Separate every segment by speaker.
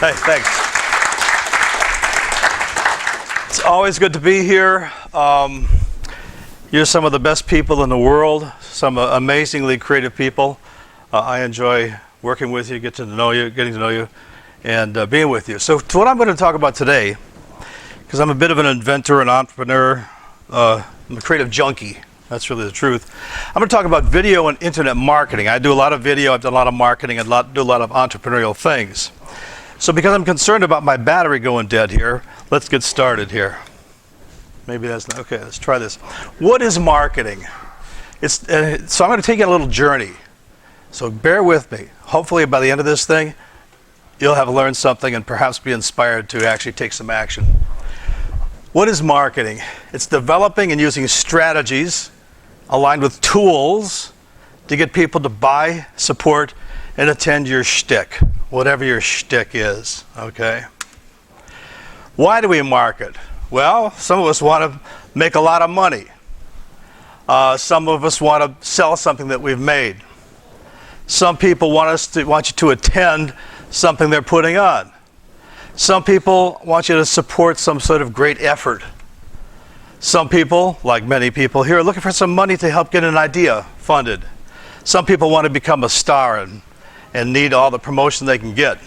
Speaker 1: Hey, thanks. It's always good to be here. You're some of the best people in the world, some amazingly creative people. I enjoy working with you, getting to know you, and being with you. So what I'm going to talk about today, because I'm a bit of an inventor, an entrepreneur, I'm a creative junkie. That's really the truth. I'm going to talk about video and internet marketing. I do a lot of video, I've done a lot of marketing, and do a lot of entrepreneurial things. So because I'm concerned about my battery going dead here, let's get started here. Maybe that's not, okay, let's try this. What is marketing? So I'm going to take you on a little journey. So bear with me. Hopefully by the end of this thing, you'll have learned something and perhaps be inspired to actually take some action. What is marketing? It's developing and using strategies aligned with tools to get people to buy, support, and attend your shtick, whatever your shtick is, okay? Why do we market? Well, some of us want to make a lot of money. Some of us want to sell something that we've made. Some people want you to attend something they're putting on. Some people want you to support some sort of great effort. Some people, like many people here, are looking for some money to help get an idea funded. Some people want to become a star and need all the promotion they can get.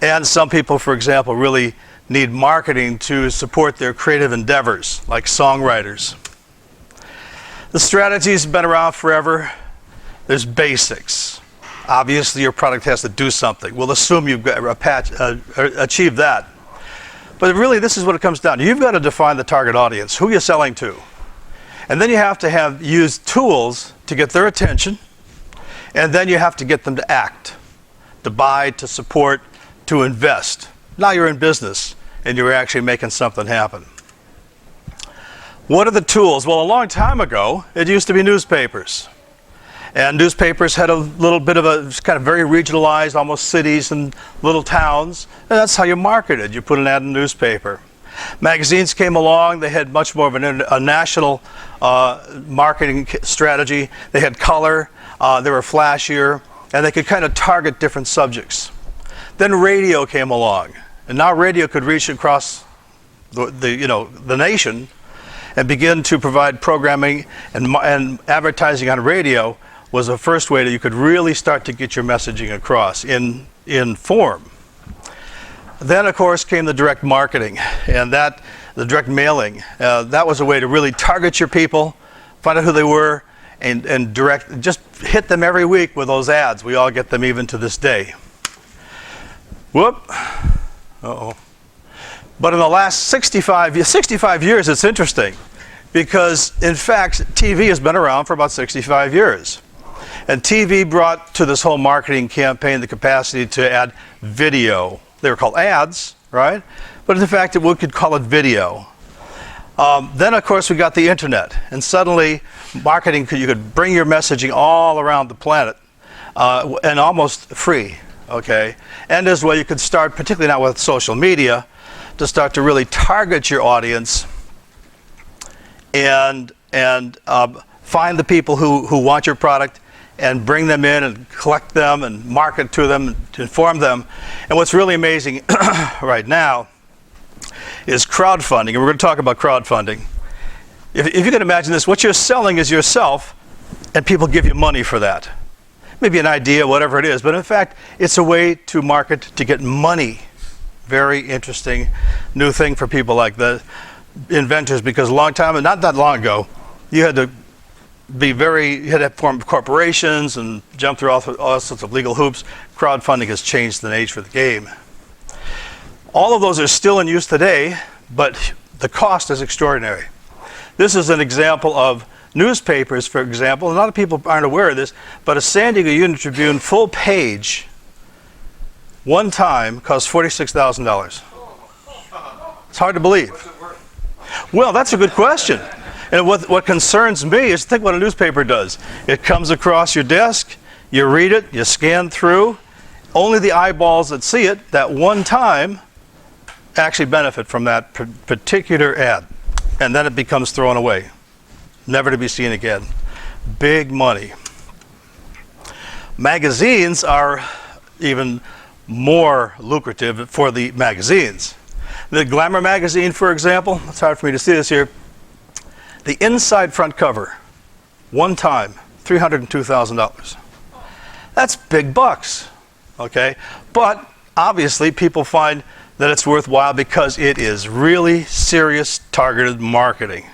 Speaker 1: And some people, for example, really need marketing to support their creative endeavors, like songwriters. The strategy's been around forever. There's basics. Obviously, your product has to do something. We'll assume you've achieved that. But really, this is what it comes down to. You've got to define the target audience, who you're selling to. And then you have to use tools to get their attention. And then you have to get them to act, to buy, to support, to invest. Now you're in business, and you're actually making something happen. What are the tools? Well, a long time ago, it used to be newspapers. And newspapers had a little bit of a kind of very regionalized, almost cities and little towns. And that's how you marketed. You put an ad in the newspaper. Magazines came along. They had much more of a national marketing strategy. They had color. They were flashier. And they could kind of target different subjects. Then radio came along. And now radio could reach across the nation and begin to provide programming and advertising on radio was the first way that you could really start to get your messaging across in form. Then, of course, came the direct marketing, and the direct mailing. That was a way to really target your people, find out who they were, and just hit them every week with those ads. We all get them even to this day. Whoop. Uh-oh. But in the last 65 years, it's interesting, because, in fact, TV has been around for about 65 years. And TV brought to this whole marketing campaign the capacity to add video. They were called ads, right? But in fact, we could call it video. Then, of course, we got the internet. And suddenly, marketing, you could bring your messaging all around the planet and almost free, okay? And as well, you could start, particularly now with social media, to start to really target your audience and find the people who want your product and bring them in and collect them and market to them, to inform them. And what's really amazing right now is crowdfunding. And we're going to talk about crowdfunding. If you can imagine this, what you're selling is yourself, and people give you money for that. Maybe an idea, whatever it is. But in fact, it's a way to market to get money. Very interesting new thing for people like the inventors, because a long time, not that long ago, you had to form corporations and jump through all sorts of legal hoops. Crowdfunding has changed the nature of the game. All of those are still in use today, but the cost is extraordinary. This is an example of newspapers, for example. A lot of people aren't aware of this, but a San Diego Union Tribune full page, one time, cost $46,000. It's hard to believe. Well, that's a good question. And what concerns me is think what a newspaper does. It comes across your desk, you read it, you scan through. Only the eyeballs that see it that one time actually benefit from that particular ad. And then it becomes thrown away, never to be seen again. Big money. Magazines are even more lucrative for the magazines. The Glamour magazine, for example, it's hard for me to see this here. The inside front cover, one time, $302,000. That's big bucks, okay? But obviously people find that it's worthwhile because it is really serious targeted marketing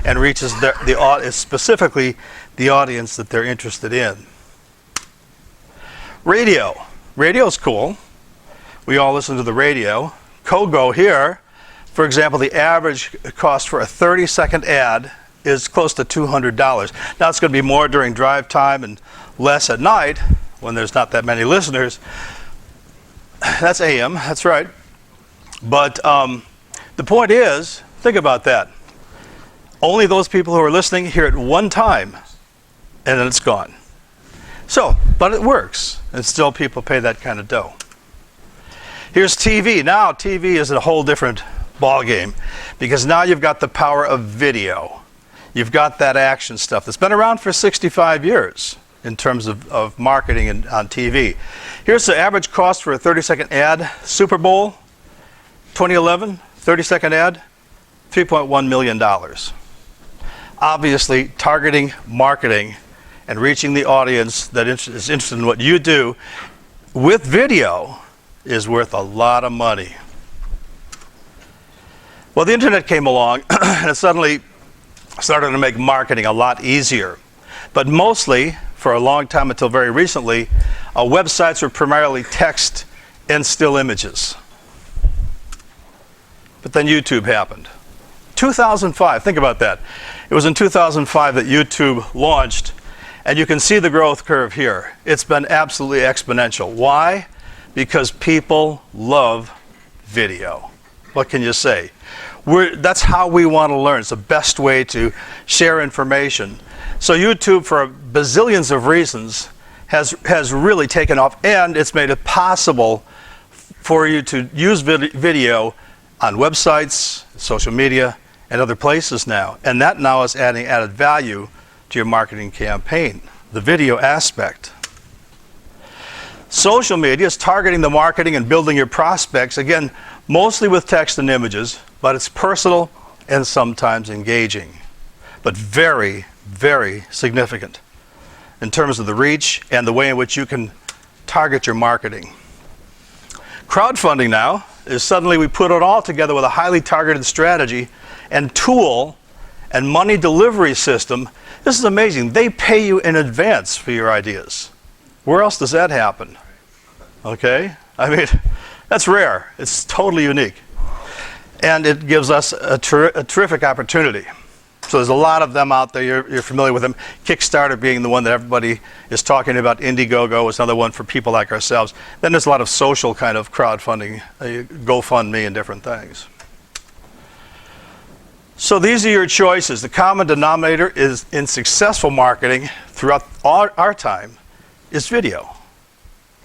Speaker 1: and reaches specifically the audience that they're interested in. Radio. Radio's cool. We all listen to the radio. Kogo here, for example, the average cost for a 30-second ad is close to $200. Now it's going to be more during drive time and less at night when there's not that many listeners. That's AM, that's right. But the point is, think about that. Only those people who are listening hear it one time, and then it's gone. So, but it works, and still people pay that kind of dough. Here's TV. Now TV is a whole different ballgame, because now you've got the power of video. You've got that action stuff that's been around for 65 years in terms of marketing on TV. Here's the average cost for a 30-second ad. Super Bowl 2011, 30-second ad, $3.1 million. Obviously, targeting marketing and reaching the audience that is interested in what you do with video is worth a lot of money. Well, the internet came along and it suddenly started to make marketing a lot easier. But mostly, for a long time until very recently, websites were primarily text and still images. But then YouTube happened. 2005, think about that. It was in 2005 that YouTube launched, and you can see the growth curve here. It's been absolutely exponential. Why? Because people love video. What can you say? That's how we want to learn. It's the best way to share information. So YouTube, for bazillions of reasons, has really taken off, and it's made it possible for you to use video on websites, social media, and other places now. And that now is adding added value to your marketing campaign, the video aspect. Social media is targeting the marketing and building your prospects, again, mostly with text and images, but it's personal and sometimes engaging, but very, very significant in terms of the reach and the way in which you can target your marketing. Crowdfunding now is suddenly we put it all together with a highly targeted strategy and tool and money delivery system. This is amazing. They pay you in advance for your ideas. Where else does that happen? Okay? I mean, that's rare. It's totally unique. And it gives us a terrific opportunity. So there's a lot of them out there. You're familiar with them. Kickstarter being the one that everybody is talking about. Indiegogo is another one for people like ourselves. Then there's a lot of social kind of crowdfunding, GoFundMe and different things. So these are your choices. The common denominator is in successful marketing throughout our time is video.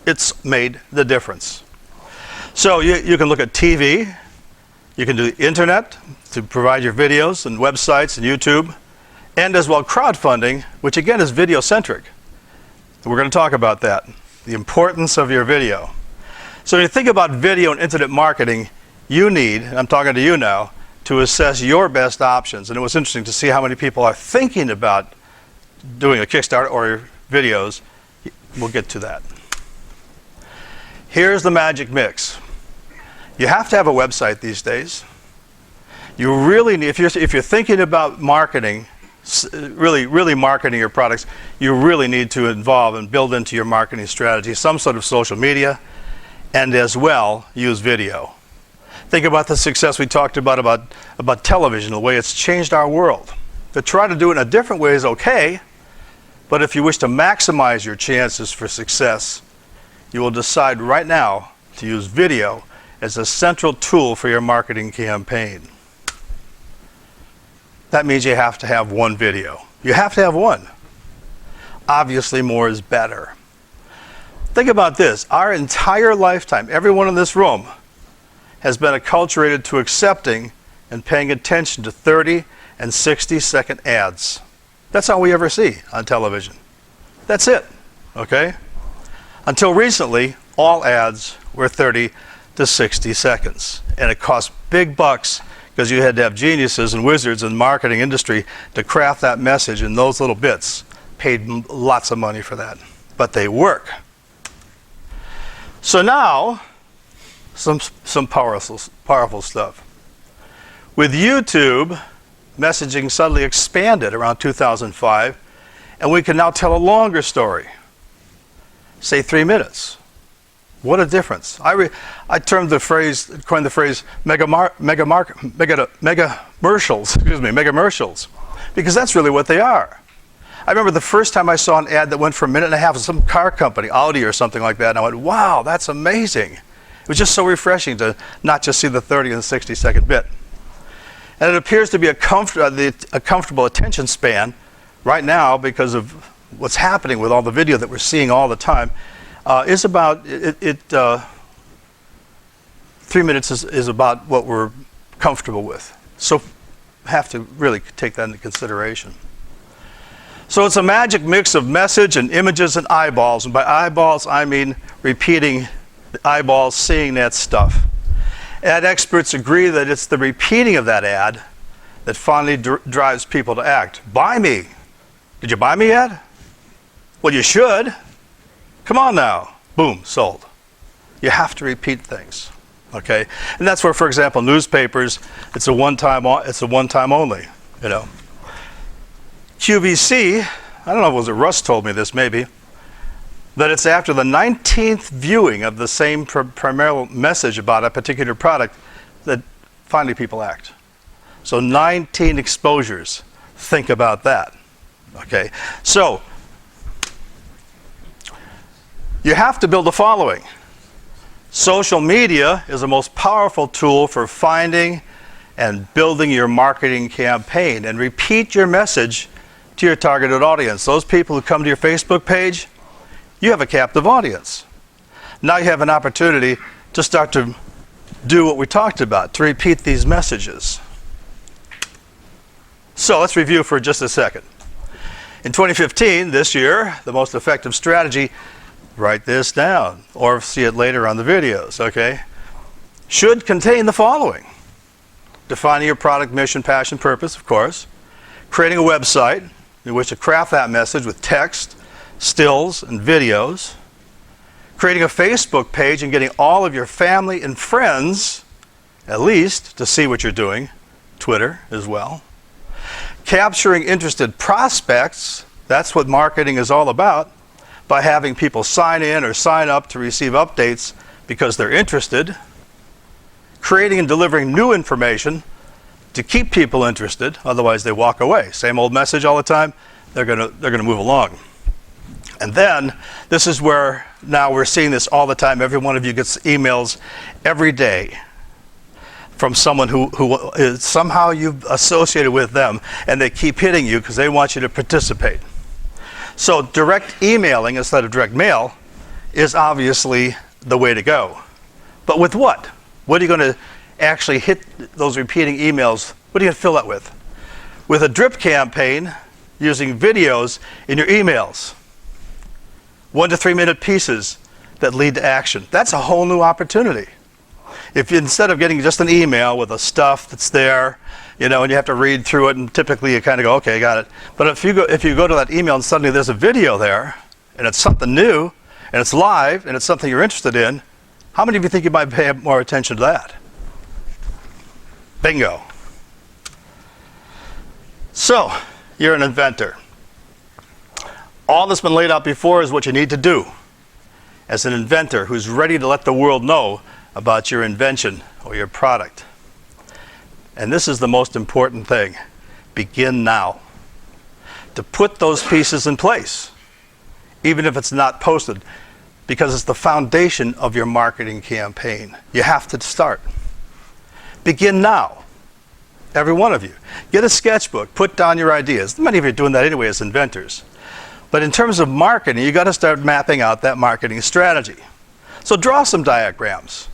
Speaker 1: It's made the difference. So you can look at TV. You can do the internet to provide your videos and websites and YouTube, and as well crowdfunding, which again is video-centric. We're going to talk about that, the importance of your video. So when you think about video and internet marketing, you need, and I'm talking to you now, to assess your best options. And it was interesting to see how many people are thinking about doing a Kickstarter or videos. We'll get to that. Here's the magic mix. You have to have a website these days. You really need, if you're thinking about marketing, really marketing your products, you really need to involve and build into your marketing strategy some sort of social media, and as well use video. Think about the success we talked about television, the way it's changed our world. To try to do it in a different way is okay, but if you wish to maximize your chances for success, you will decide right now to use video as a central tool for your marketing campaign. That means you have to have one video. You have to have one. Obviously, more is better. Think about this. Our entire lifetime, everyone in this room, has been acculturated to accepting and paying attention to 30 and 60-second ads. That's all we ever see on television. That's it, okay? Until recently, all ads were 30 to 60 seconds. And it cost big bucks because you had to have geniuses and wizards in the marketing industry to craft that message in those little bits. Paid lots of money for that, but they work. So now, some powerful stuff. With YouTube, messaging suddenly expanded around 2005, and we can now tell a longer story, say 3 minutes. What a difference. I coined the phrase megamercials, because that's really what they are. I remember the first time I saw an ad that went for a minute and a half of some car company, Audi or something like that, and I went, wow, that's amazing. It was just so refreshing to not just see the 30 and 60 second bit. And it appears to be a comfortable attention span right now because of what's happening with all the video that we're seeing all the time. Is about 3 minutes is about what we're comfortable with. So have to really take that into consideration. So it's a magic mix of message and images and eyeballs. And by eyeballs, I mean repeating the eyeballs seeing that stuff. Ad experts agree that it's the repeating of that ad that finally drives people to act. Buy me. Did you buy me yet? Well, you should. Come on now. Boom, sold. You have to repeat things. Okay? And that's where, for example, newspapers, it's a one-time only, you know. QVC, I don't know if it was Russ told me this maybe, that it's after the 19th viewing of the same primary message about a particular product that finally people act. So 19 exposures. Think about that. Okay? So, you have to build a following. Social media is the most powerful tool for finding and building your marketing campaign, and repeat your message to your targeted audience. Those people who come to your Facebook page, you have a captive audience. Now you have an opportunity to start to do what we talked about, to repeat these messages. So let's review for just a second. In 2015, this year, the most effective strategy, write this down or see it later on the videos, okay, should contain the following. Defining your product, mission, passion, purpose, of course. Creating a website in which to craft that message with text, stills, and videos. Creating a Facebook page and getting all of your family and friends, at least, to see what you're doing. Twitter as well. Capturing interested prospects, that's what marketing is all about, by having people sign in or sign up to receive updates because they're interested. Creating and delivering new information to keep people interested, otherwise they walk away. Same old message all the time, they're gonna move along. And then, this is where now we're seeing this all the time. Every one of you gets emails every day from someone who is somehow you've associated with them, and they keep hitting you because they want you to participate. So direct emailing instead of direct mail is obviously the way to go. But with what? What are you going to actually hit those repeating emails? What are you going to fill that with? With a drip campaign using videos in your emails. 1 to 3 minute pieces that lead to action. That's a whole new opportunity. If you, instead of getting just an email with the stuff that's there, you know, and you have to read through it, and typically you kind of go, okay, got it. But if you go to that email and suddenly there's a video there, and it's something new, and it's live, and it's something you're interested in, how many of you think you might pay more attention to that? Bingo. So, you're an inventor. All that's been laid out before is what you need to do as an inventor who's ready to let the world know about your invention or your product. And this is the most important thing. Begin now. To put those pieces in place, even if it's not posted, because it's the foundation of your marketing campaign. You have to start. Begin now. Every one of you. Get a sketchbook, put down your ideas. Many of you are doing that anyway as inventors. But in terms of marketing, you got to start mapping out that marketing strategy. So draw some diagrams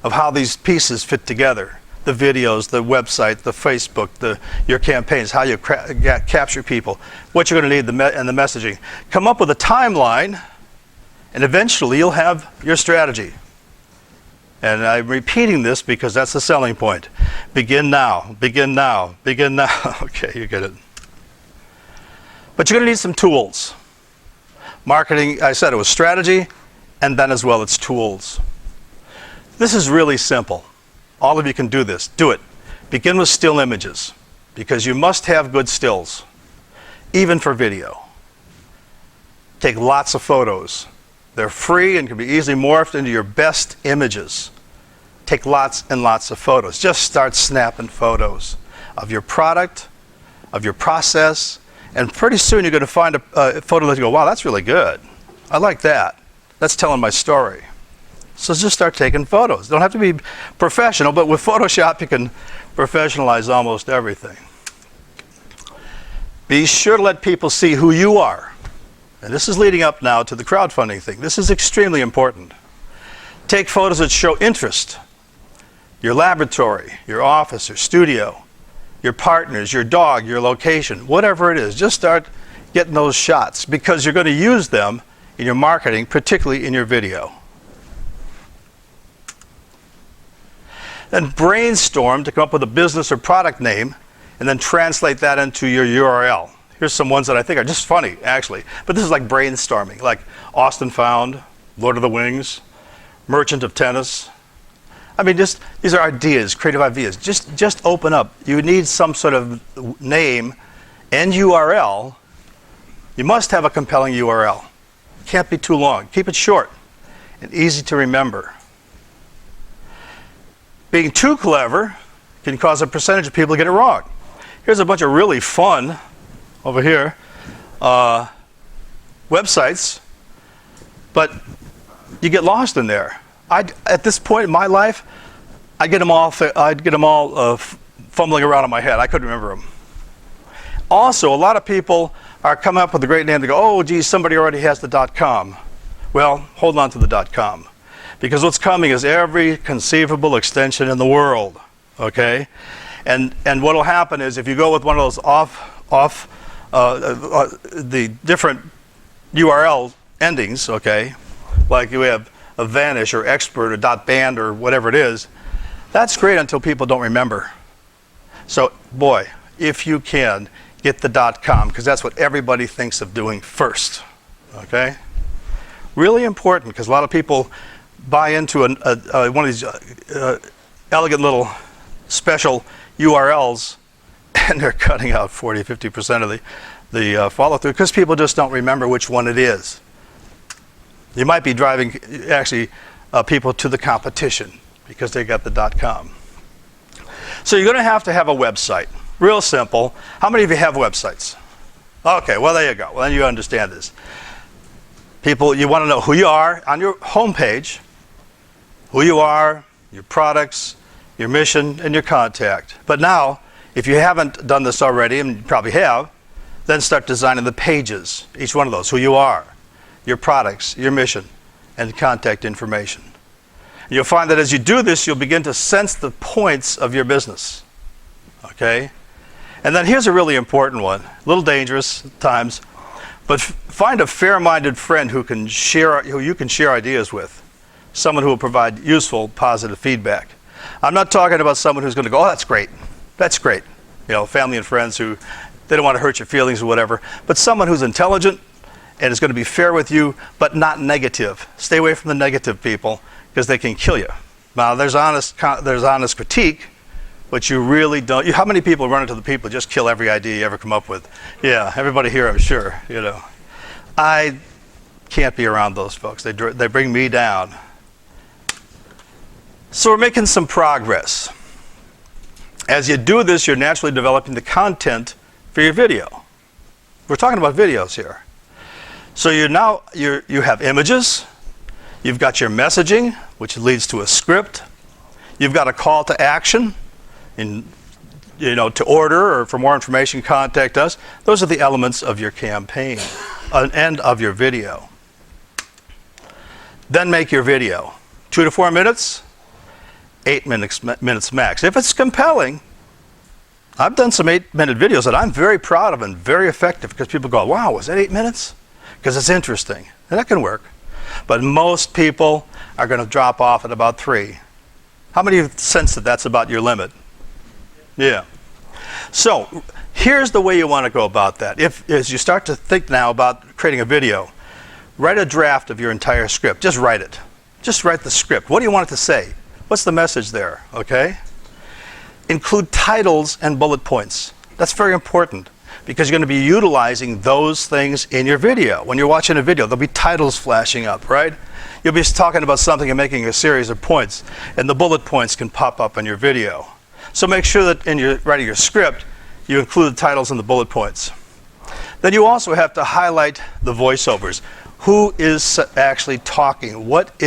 Speaker 1: of how these pieces fit together. The videos, the website, the Facebook, your campaigns, how you capture people, what you're going to need, and the messaging. Come up with a timeline And eventually you'll have your strategy. And I'm repeating this because that's the selling point. Begin now, begin now, begin now. Okay, you get it. But you're going to need some tools. Marketing, I said it was strategy, and then as well it's tools. This is really simple. All of you can do this. Do it. Begin with still images, because you must have good stills, even for video. Take lots of photos. They're free and can be easily morphed into your best images. Take lots and lots of photos. Just start snapping photos of your product, of your process, and pretty soon you're going to find a photo that you go, wow, that's really good. I like that. That's telling my story. So just start taking photos. Don't have to be professional, but with Photoshop you can professionalize almost everything. Be sure to let people see who you are. And this is leading up now to the crowdfunding thing. This is extremely important. Take photos that show interest. Your laboratory, your office, your studio, your partners, your dog, your location, whatever it is. Just start getting those shots because you're going to use them in your marketing, particularly in your video. Then brainstorm to come up with a business or product name and then translate that into your URL. Here's some ones that I think are just funny, actually. But this is like brainstorming, like Austin Found, Lord of the Wings, Merchant of Tennis. I mean, just these are ideas, creative ideas. Just open up. You need some sort of name and URL. You must have a compelling URL. Can't be too long. Keep it short and easy to remember. Being too clever can cause a percentage of people to get it wrong. Here's a bunch of really fun, over here, websites, but you get lost in there. At this point in my life, I'd get them all fumbling around in my head. I couldn't remember them. Also, a lot of people are coming up with a great name. They go, oh, geez, somebody already has the .com. Well, hold on to the .com. Because what's coming is every conceivable extension in the world, okay? And what will happen is if you go with one of those the different URL endings, okay? Like you have a vanish or expert or .band or whatever it is, that's great until people don't remember. So, boy, if you can, get the .com, because that's what everybody thinks of doing first, okay? Really important, because a lot of people buy into one of these elegant little special URLs, and they're cutting out 40-50% of the follow-through, because people just don't remember which one it is. You might be driving, actually, people to the competition, because they got the .com. So you're going to have a website. Real simple. How many of you have websites? Okay, well, there you go. Well, then you understand this. People, you want to know who you are on your homepage, who you are, your products, your mission, and your contact. But now, if you haven't done this already, and you probably have, then start designing the pages, each one of those, who you are, your products, your mission, and contact information. You'll find that as you do this, you'll begin to sense the points of your business, okay? And then here's a really important one, a little dangerous at times, but find a fair-minded friend who you can share ideas with, someone who will provide useful, positive feedback. I'm not talking about someone who's going to go, oh, that's great. That's great. You know, family and friends who, they don't want to hurt your feelings or whatever, but someone who's intelligent and is going to be fair with you, but not negative. Stay away from the negative people, because they can kill you. Now, there's honest critique, but you really don't. How many people run into the people who just kill every idea you ever come up with? Yeah, everybody here, I'm sure, you know. I can't be around those folks. They bring me down. So we're making some progress. As you do this, you're naturally developing the content for your video. We're talking about videos here. So you have images, you've got your messaging, which leads to a script, you've got a call to action, to order or for more information, contact us. Those are the elements of your campaign and of your video. Then make your video. 2 to 4 minutes, 8 minutes max. If it's compelling, I've done some 8-minute videos that I'm very proud of and very effective, because people go, wow, was that 8 minutes? Because it's interesting, and that can work. But most people are going to drop off at about 3. How many of you sense that that's about your limit? Yeah. So here's the way you want to go about that. As you start to think now about creating a video, write a draft of your entire script. Just write it. Just write the script. What do you want it to say? What's the message there? Okay? Include titles and bullet points. That's very important because you're going to be utilizing those things in your video. When you're watching a video, there'll be titles flashing up, right? You'll be talking about something and making a series of points, and the bullet points can pop up in your video. So make sure that in your writing your script, you include the titles and the bullet points. Then you also have to highlight the voiceovers. Who is actually talking? What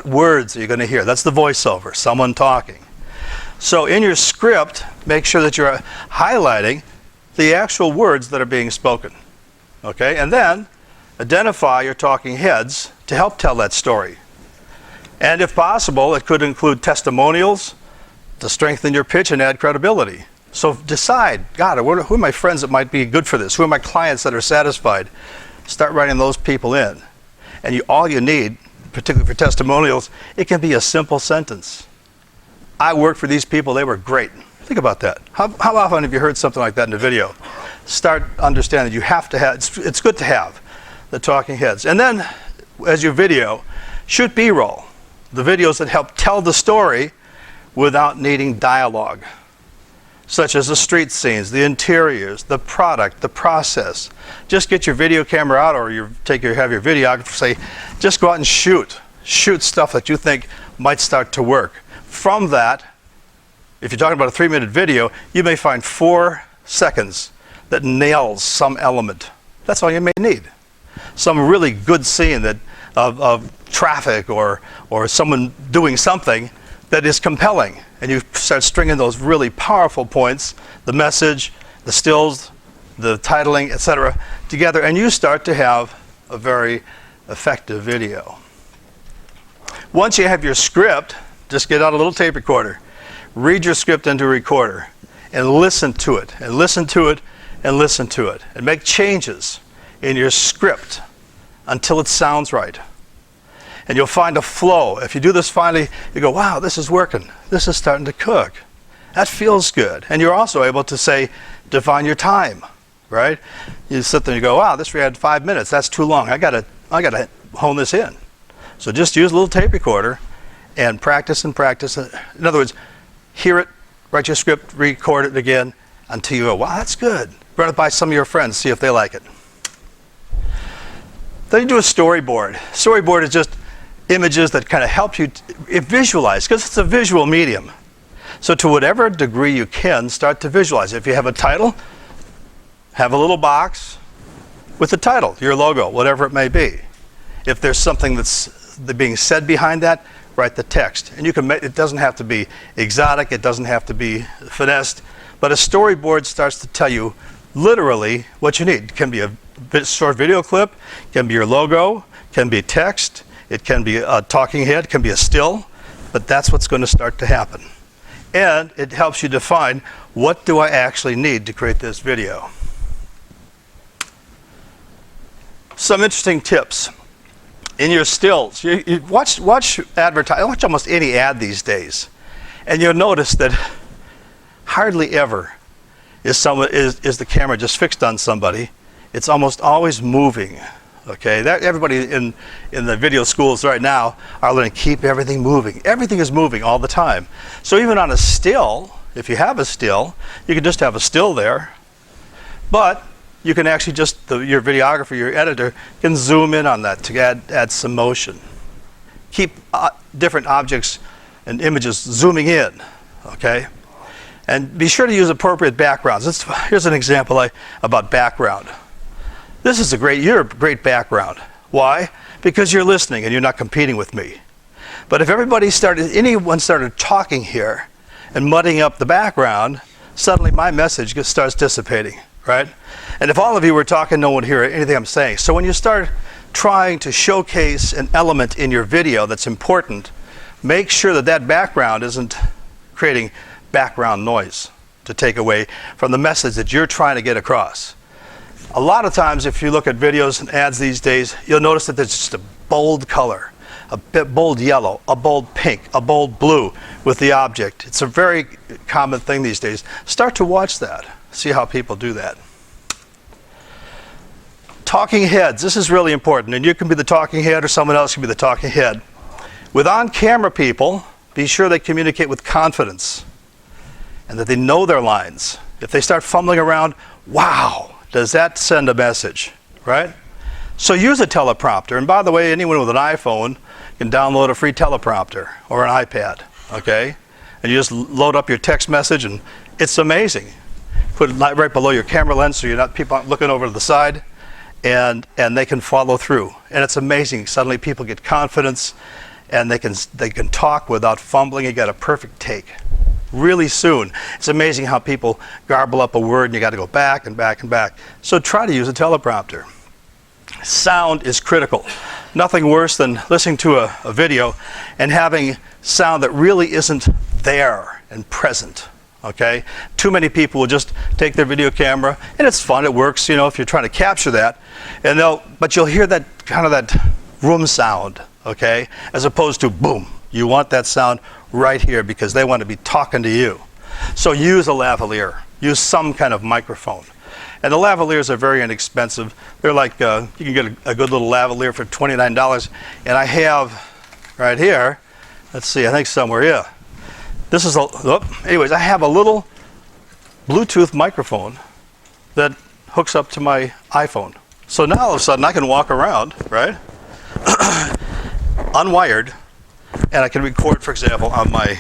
Speaker 1: words are you going to hear? That's the voiceover, someone talking. So in your script, make sure that you're highlighting the actual words that are being spoken. Okay? And then identify your talking heads to help tell that story. And if possible, it could include testimonials to strengthen your pitch and add credibility. So decide, God, who are my friends that might be good for this? Who are my clients that are satisfied? Start writing those people in. And all you need, particularly for testimonials, it can be a simple sentence. I worked for these people, they were great. Think about that. How often have you heard something like that in a video? Start understanding you have to have, it's good to have the talking heads. And then, as your video, shoot B-roll. The videos that help tell the story without needing dialogue, such as the street scenes, the interiors, the product, the process. Just get your video camera out, or have your videographer say, just go out and shoot. Shoot stuff that you think might start to work. From that, if you're talking about a 3-minute video, you may find 4 seconds that nails some element. That's all you may need. Some really good scene of traffic or someone doing something that is compelling. And you start stringing those really powerful points, the message, the stills, the titling, etc., together, and you start to have a very effective video. Once you have your script, just get out a little tape recorder, read your script into a recorder, and listen to it, and listen to it, and listen to it, and make changes in your script until it sounds right. And you'll find a flow. If you do this finally, you go, wow, this is working. This is starting to cook. That feels good. And you're also able to say, define your time, right? You sit there and you go, wow, this we had 5 minutes. That's too long. I gotta hone this in. So just use a little tape recorder and practice and practice. In other words, hear it, write your script, record it again until you go, wow, that's good. Run it by some of your friends, see if they like it. Then you do a storyboard. Storyboard is just images that kind of help you visualize, because it's a visual medium. So to whatever degree you can, start to visualize. If you have a title, have a little box with the title, your logo, whatever it may be. If there's something that's being said behind that, write the text. And you can make, it doesn't have to be exotic, it doesn't have to be finessed, but a storyboard starts to tell you literally what you need. It can be a short video clip, can be your logo, can be text, it can be a talking head, can be a still, but that's what's going to start to happen. And it helps you define, what do I actually need to create this video? Some interesting tips. In your stills, you watch almost any ad these days, and you'll notice that hardly ever is the camera just fixed on somebody. It's almost always moving. Okay, everybody in the video schools right now are learning to keep everything moving. Everything is moving all the time. So even on a still, if you have a still, you can just have a still there, but you can actually just, your videographer, your editor, can zoom in on that to add some motion. Keep different objects and images zooming in, okay? And be sure to use appropriate backgrounds. Here's an example about background. This is you're a great background. Why? Because you're listening and you're not competing with me. But if anyone started talking here and mudding up the background, suddenly my message starts dissipating, right? And if all of you were talking, no one would hear anything I'm saying. So when you start trying to showcase an element in your video that's important, make sure that background isn't creating background noise to take away from the message that you're trying to get across. A lot of times, if you look at videos and ads these days, you'll notice that there's just a bold color, a bit bold yellow, a bold pink, a bold blue with the object. It's a very common thing these days. Start to watch that. See how people do that. Talking heads. This is really important. And you can be the talking head or someone else can be the talking head. With on-camera people, be sure they communicate with confidence and that they know their lines. If they start fumbling around, wow, does that send a message, right? So use a teleprompter. And by the way, anyone with an iPhone can download a free teleprompter or an iPad, okay? And you just load up your text message and it's amazing. Put it right below your camera lens so people aren't looking over to the side, and they can follow through. And it's amazing. Suddenly people get confidence and they can talk without fumbling. You got a perfect take really soon. It's amazing how people garble up a word and you got to go back and back and back. So try to use a teleprompter. Sound is critical. Nothing worse than listening to a video and having sound that really isn't there and present. Okay? Too many people will just take their video camera, and it's fun, it works, you know, if you're trying to capture that, but you'll hear that kind of that room sound, okay? As opposed to boom. You want that sound right here because they want to be talking to you. So use a lavalier. Use some kind of microphone. And the lavaliers are very inexpensive. They're like, you can get a good little lavalier for $29. And I have right here, let's see, I think somewhere, yeah. This is anyways, I have a little Bluetooth microphone that hooks up to my iPhone. So now all of a sudden I can walk around, right? Unwired, and I can record, for example, on my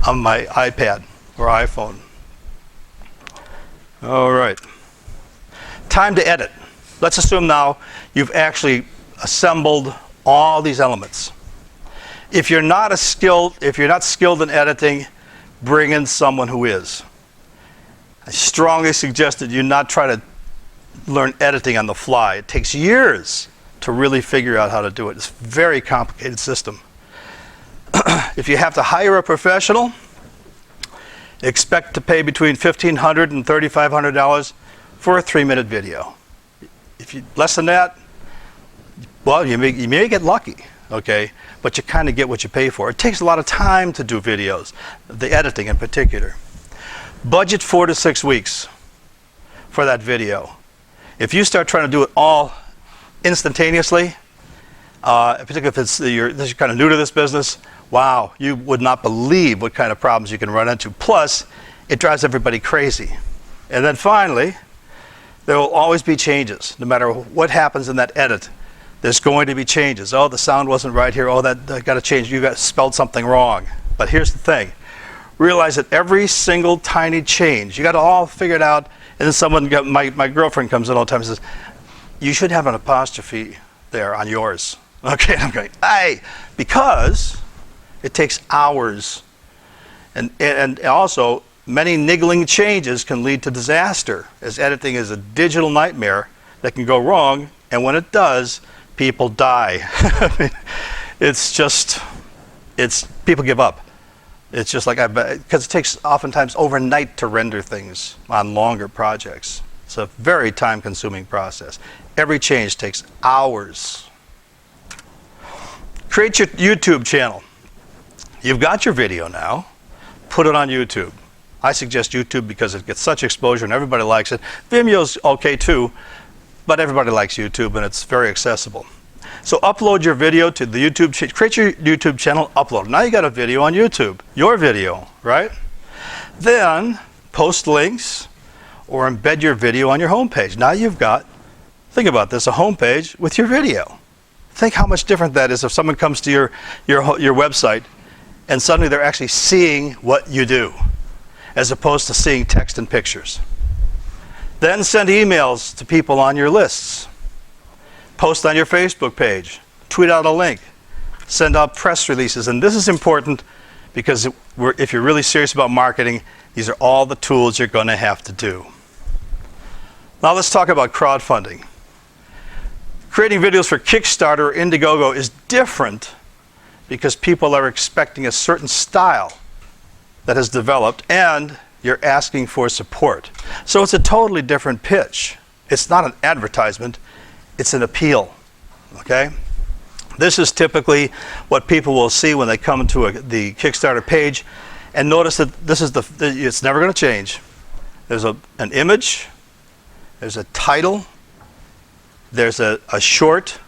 Speaker 1: iPad or iPhone. All right. Time to edit. Let's assume now you've actually assembled all these elements. If you're not skilled in editing, bring in someone who is. I strongly suggest that you not try to learn editing on the fly. It takes years to really figure out how to do it. It's a very complicated system. If you have to hire a professional, expect to pay between $1,500 and $3,500 for a 3-minute video. If you less than that, well, you may get lucky. Okay, but you kind of get what you pay for. It takes a lot of time to do videos, the editing in particular. Budget 4 to 6 weeks for that video. If you start trying to do it all instantaneously, particularly if you're kind of new to this business, wow, you would not believe what kind of problems you can run into. Plus, it drives everybody crazy. And then finally, there will always be changes, no matter what happens in that edit. There's going to be changes. Oh, the sound wasn't right here. Oh, that got to change. You got spelled something wrong. But here's the thing. Realize that every single tiny change, you got to all figure it out. And then my girlfriend comes in all the time and says, you should have an apostrophe there on yours. Okay, I'm going, hey, because it takes hours. And also, many niggling changes can lead to disaster, as editing is a digital nightmare that can go wrong. And when it does, people die. People give up. It's just like, because it takes oftentimes overnight to render things on longer projects. It's a very time-consuming process. Every change takes hours. Create your YouTube channel. You've got your video now. Put it on YouTube. I suggest YouTube because it gets such exposure and everybody likes it. Vimeo's okay too, but everybody likes YouTube and it's very accessible. So upload your video to the YouTube, create your YouTube channel, upload. Now you got a video on YouTube, your video, right? Then post links or embed your video on your homepage. Now you've got, think about this, a homepage with your video. Think how much different that is if someone comes to your website and suddenly they're actually seeing what you do, as opposed to seeing text and pictures. Then send emails to people on your lists. Post on your Facebook page. Tweet out a link. Send out press releases. And this is important because if you're really serious about marketing, these are all the tools you're going to have to do. Now let's talk about crowdfunding. Creating videos for Kickstarter or Indiegogo is different because people are expecting a certain style that has developed and you're asking for support. So it's a totally different pitch. It's not an advertisement, it's an appeal, okay? This is typically what people will see when they come to the Kickstarter page, and notice that this is it's never going to change. There's an image, there's a title, there's a short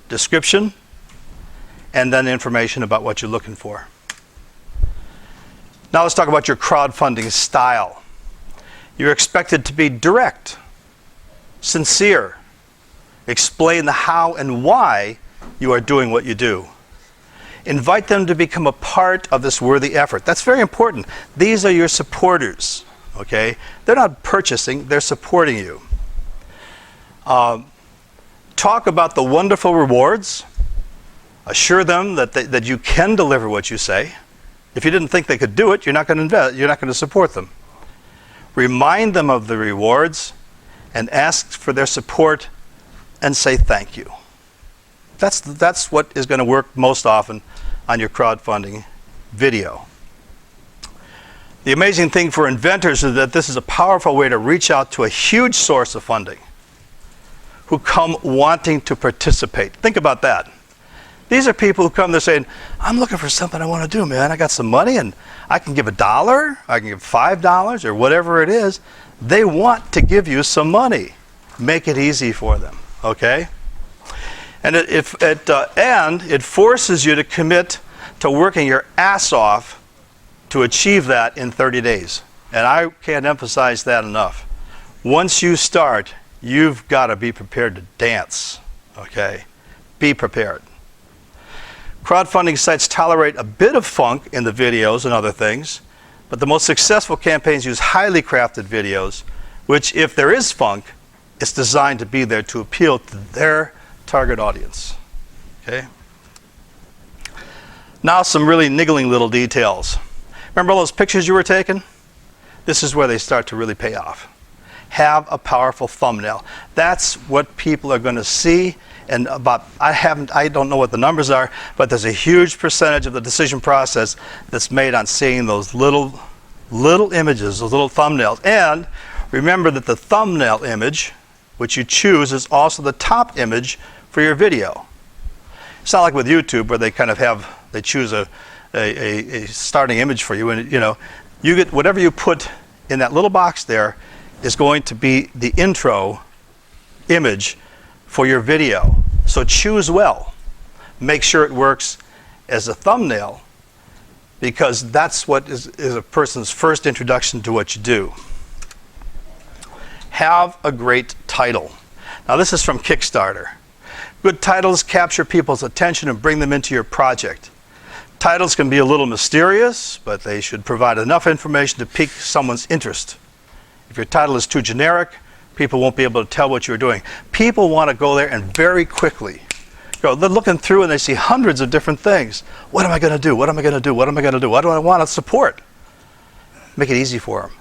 Speaker 1: description, and then information about what you're looking for. Now let's talk about your crowdfunding style. You're expected to be direct, sincere, explain the how and why you are doing what you do. Invite them to become a part of this worthy effort. That's very important. These are your supporters, okay? They're not purchasing, they're supporting you. Talk about the wonderful rewards. Assure them that you can deliver what you say. If you didn't think they could do it, you're not going to invest, you're not going to support them. Remind them of the rewards and ask for their support and say thank you. That's what is going to work most often on your crowdfunding video. The amazing thing for inventors is that this is a powerful way to reach out to a huge source of funding who come wanting to participate. Think about that. These are people who come, they're saying, I'm looking for something I want to do, man. I got some money and I can give $1, I can give $5 or whatever it is. They want to give you some money. Make it easy for them, okay? And it forces you to commit to working your ass off to achieve that in 30 days. And I can't emphasize that enough. Once you start, you've got to be prepared to dance, okay? Be prepared. Crowdfunding sites tolerate a bit of funk in the videos and other things, but the most successful campaigns use highly crafted videos, which, if there is funk, it's designed to be there to appeal to their target audience. Okay? Now some really niggling little details. Remember all those pictures you were taking? This is where they start to really pay off. Have a powerful thumbnail. That's what people are going to see. And I don't know what the numbers are, but there's a huge percentage of the decision process that's made on seeing those little images, those little thumbnails. And remember that the thumbnail image, which you choose, is also the top image for your video. It's not like with YouTube where they kind of they choose a starting image for you, and you get whatever you put in that little box there is going to be the intro image for your video. So choose well. Make sure it works as a thumbnail, because that's what is a person's first introduction to what you do. Have a great title. Now this is from Kickstarter. Good titles capture people's attention and bring them into your project. Titles can be a little mysterious, but they should provide enough information to pique someone's interest. If your title is too generic, people won't be able to tell what you're doing. People want to go there and very quickly go. They're looking through and they see hundreds of different things. What am I going to do? What am I going to do? What am I going to do? What do I want to support? Make it easy for them.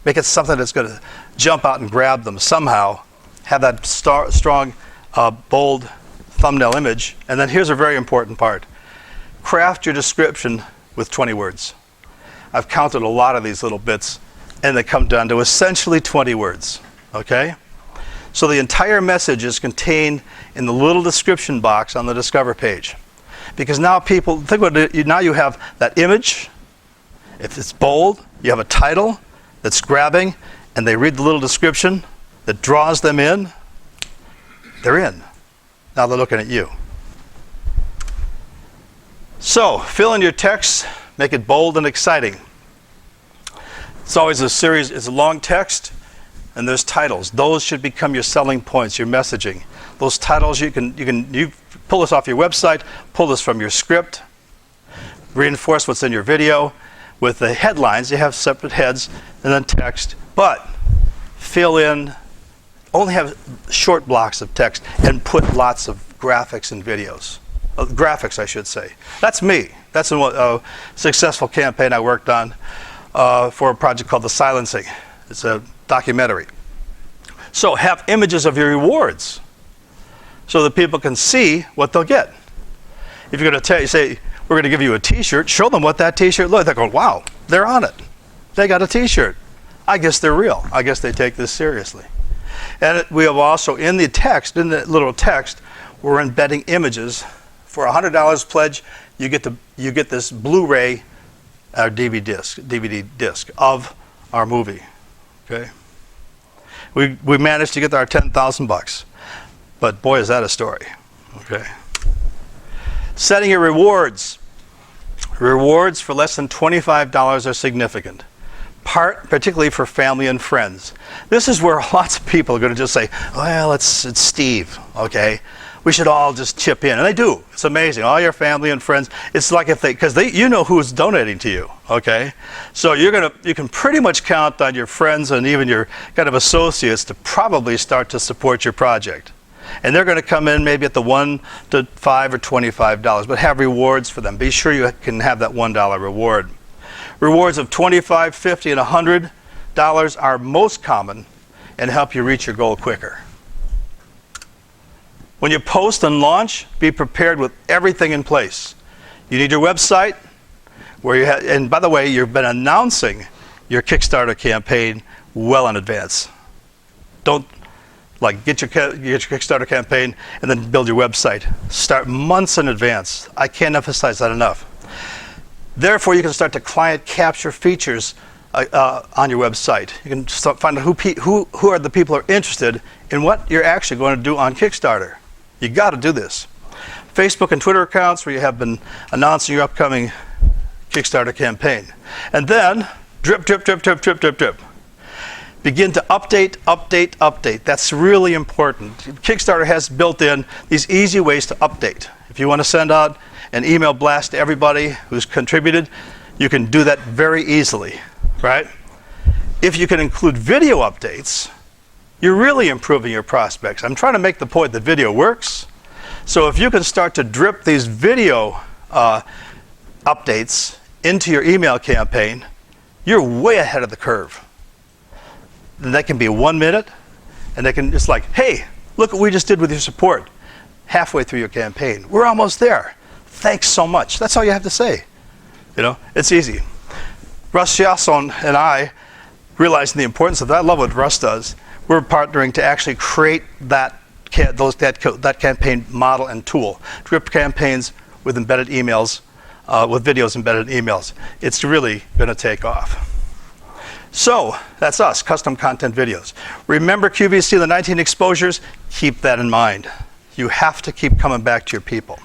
Speaker 1: Make it something that's going to jump out and grab them somehow. Have that strong, bold thumbnail image. And then here's a very important part. Craft your description with 20 words. I've counted a lot of these little bits, and they come down to essentially 20 words. Okay? So the entire message is contained in the little description box on the Discover page. Because now people, think about it, now you have that image. If it's bold, you have a title that's grabbing, and they read the little description that draws them in. They're in. Now they're looking at you. So, fill in your text, make it bold and exciting. It's always a series, it's a long text, and there's titles. Those should become your selling points, your messaging. Those titles, you pull this off your website, pull this from your script, reinforce what's in your video. With the headlines, you have separate heads and then text, but fill in, only have short blocks of text and put lots of graphics and videos. Graphics, I should say. That's me. That's a successful campaign I worked on for a project called The Silencing. It's a documentary. So have images of your rewards so that people can see what they'll get. If you're going to say, we're going to give you a t-shirt, show them what that t-shirt looks like. They're going, wow, they're on it. They got a t-shirt. I guess they're real. I guess they take this seriously. And we have also in the text, in the little text, we're embedding images For a $100 pledge, you get this Blu-ray or DVD disc of our movie. Okay. We managed to get our 10,000 bucks, but boy, is that a story. Okay. Setting your rewards. Rewards for less than $25 are significant, particularly for family and friends. This is where lots of people are going to just say, well, it's Steve, okay? We should all just chip in. And they do. It's amazing. All your family and friends, it's like because you know who's donating to you, okay? So you can pretty much count on your friends and even your kind of associates to probably start to support your project. And they're going to come in maybe at the $1 to $5 or $25, but have rewards for them. Be sure you can have that $1 reward. Rewards of $25, $50, and $100 are most common and help you reach your goal quicker. When you post and launch, be prepared with everything in place. You need your website, and by the way, you've been announcing your Kickstarter campaign well in advance. Don't get your Kickstarter campaign and then build your website. Start months in advance. I can't emphasize that enough. Therefore, you can start to client capture features on your website. You can start find out who are the people who are interested in what you're actually going to do on Kickstarter. You got to do this. Facebook and Twitter accounts where you have been announcing your upcoming Kickstarter campaign. And then, drip, drip, drip, drip, drip, drip, drip. Begin to update, update, update. That's really important. Kickstarter has built in these easy ways to update. If you want to send out an email blast to everybody who's contributed, you can do that very easily, right? If you can include video updates, you're really improving your prospects. I'm trying to make the point that video works. So if you can start to drip these video updates into your email campaign, you're way ahead of the curve. And that can be 1 minute, and they can just like, hey, look what we just did with your support halfway through your campaign. We're almost there. Thanks so much. That's all you have to say. You know, it's easy. Russ Jasson and I, realizing the importance of that, I love what Russ does. We're partnering to actually create that campaign model and tool. Drip campaigns with embedded emails, with videos embedded in emails. It's really going to take off. So that's us, custom content videos. Remember QVC, the 19 exposures? Keep that in mind. You have to keep coming back to your people.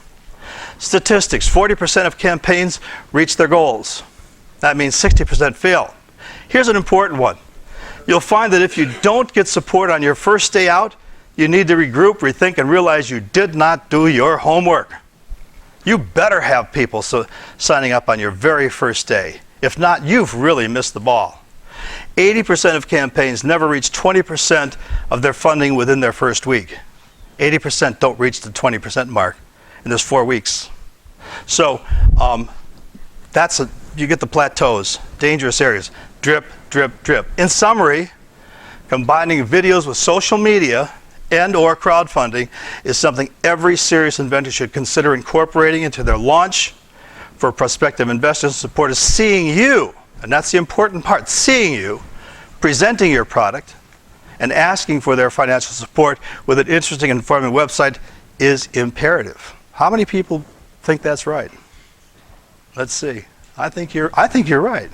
Speaker 1: Statistics, 40% of campaigns reach their goals. That means 60% fail. Here's an important one. You'll find that if you don't get support on your first day out, you need to regroup, rethink, and realize you did not do your homework. You better have people signing up on your very first day. If not, you've really missed the ball. 80% of campaigns never reach 20% of their funding within their first week. 80% don't reach the 20% mark, and there's 4 weeks. So you get the plateaus, dangerous areas. Drip, drip, drip. In summary, combining videos with social media and or crowdfunding is something every serious inventor should consider incorporating into their launch. For prospective investors and supporters, seeing you, and that's the important part, seeing you, presenting your product, and asking for their financial support with an interesting and informative website is imperative. How many people think that's right? Let's see. I think you're right.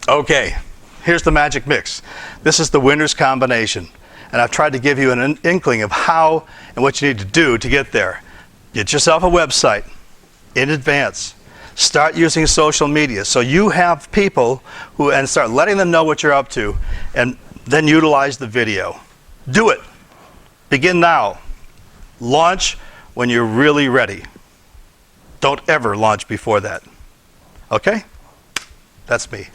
Speaker 1: Okay, here's the magic mix. This is the winner's combination. And I've tried to give you an inkling of how and what you need to do to get there. Get yourself a website in advance. Start using social media so you have people and start letting them know what you're up to, and then utilize the video. Do it. Begin now. Launch when you're really ready. Don't ever launch before that. Okay? That's me.